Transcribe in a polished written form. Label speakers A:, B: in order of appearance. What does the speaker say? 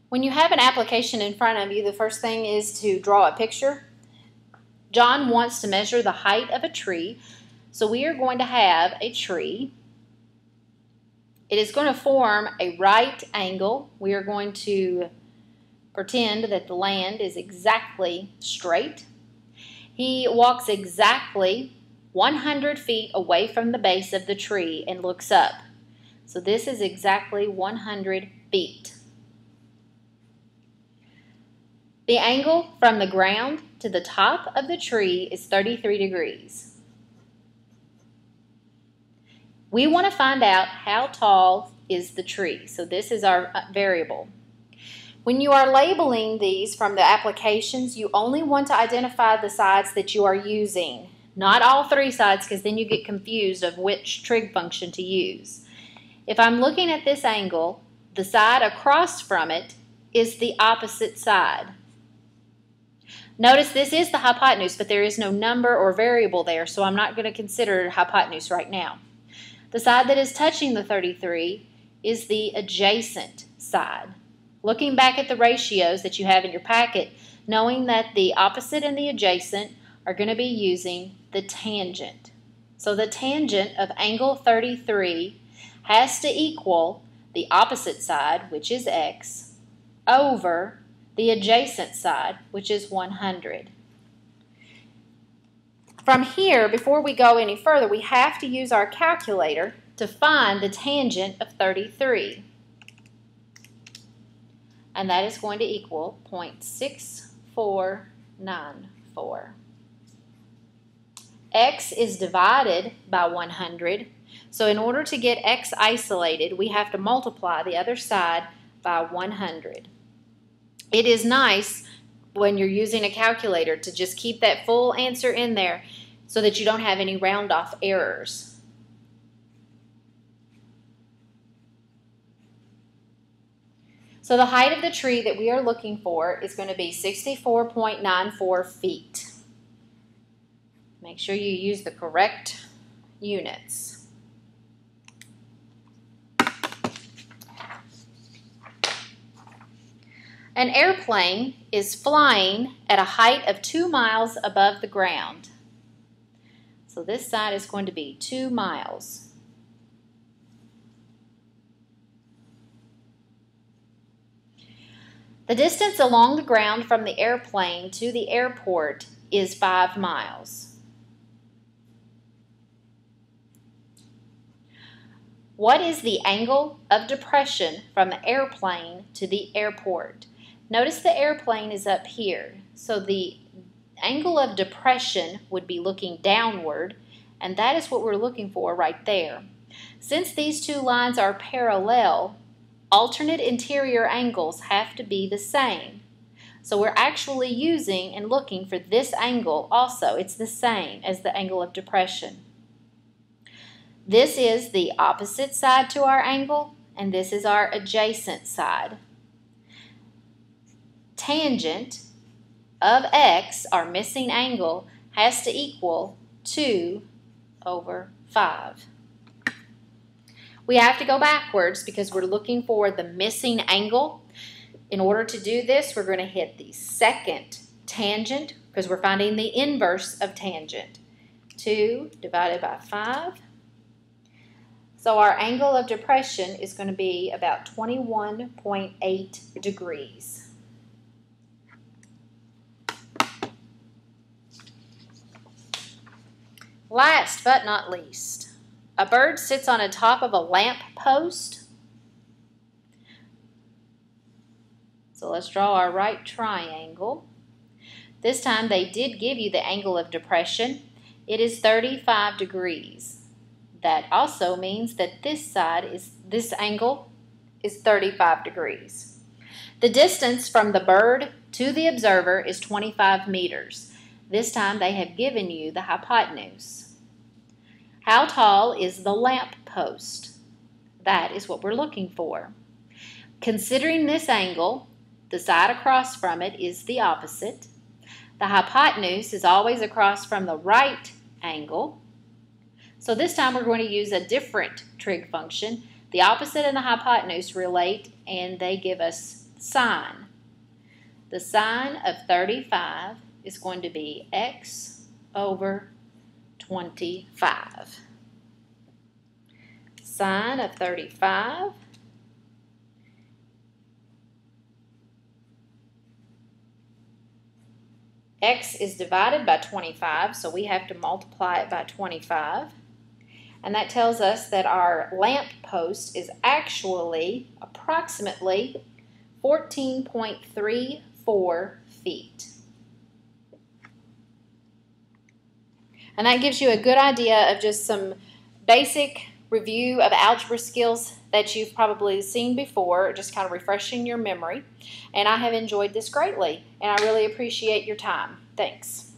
A: When you have an application in front of you, the first thing is to draw a picture. John wants to measure the height of a tree, so we are going to have a tree. It is going to form a right angle. We are going to pretend that the land is exactly straight. He walks exactly 100 feet away from the base of the tree and looks up. So this is exactly 100 feet. The angle from the ground to the top of the tree is 33 degrees. We want to find out how tall is the tree. So this is our variable. When you are labeling these from the applications, you only want to identify the sides that you are using. Not all three sides, because then you get confused of which trig function to use. If I'm looking at this angle, the side across from it is the opposite side. Notice this is the hypotenuse, but there is no number or variable there, so I'm not going to consider hypotenuse right now. The side that is touching the 33 is the adjacent side. Looking back at the ratios that you have in your packet, knowing that the opposite and the adjacent are going to be using the tangent. So the tangent of angle 33 has to equal the opposite side, which is x, over the adjacent side, which is 100. From here, before we go any further, we have to use our calculator to find the tangent of 33. And that is going to equal 0.6494. X is divided by 100, so in order to get x isolated, we have to multiply the other side by 100. It is nice when you're using a calculator to just keep that full answer in there so that you don't have any round off errors. So the height of the tree that we are looking for is going to be 64.94 feet. Make sure you use the correct units. An airplane is flying at a height of 2 miles above the ground. So this side is going to be 2 miles. The distance along the ground from the airplane to the airport is 5 miles. What is the angle of depression from the airplane to the airport? Notice the airplane is up here, so the angle of depression would be looking downward, and that is what we're looking for right there. Since these two lines are parallel, alternate interior angles have to be the same. So we're actually using and looking for this angle also. It's the same as the angle of depression. This is the opposite side to our angle, and this is our adjacent side. Tangent of x, our missing angle, has to equal 2 over 5. We have to go backwards because we're looking for the missing angle. In order to do this, we're going to hit the second tangent because we're finding the inverse of tangent. 2 divided by 5. So our angle of depression is going to be about 21.8 degrees. Last but not least, a bird sits on the top of a lamp post. So let's draw our right triangle. This time they did give you the angle of depression. It is 35 degrees. That also means that this angle is 35 degrees. The distance from the bird to the observer is 25 meters. This time they have given you the hypotenuse. How tall is the lamp post? That is what we're looking for. Considering this angle, the side across from it is the opposite. The hypotenuse is always across from the right angle. So this time we're going to use a different trig function. The opposite and the hypotenuse relate, and they give us Sine. The sine of 35 is going to be x over 25. Sine of 35 x is divided by 25, so we have to multiply it by 25. And that tells us that our lamp post is actually approximately 14.34 feet. And that gives you a good idea of just some basic review of algebra skills that you've probably seen before, just kind of refreshing your memory. And I have enjoyed this greatly, and I really appreciate your time. Thanks.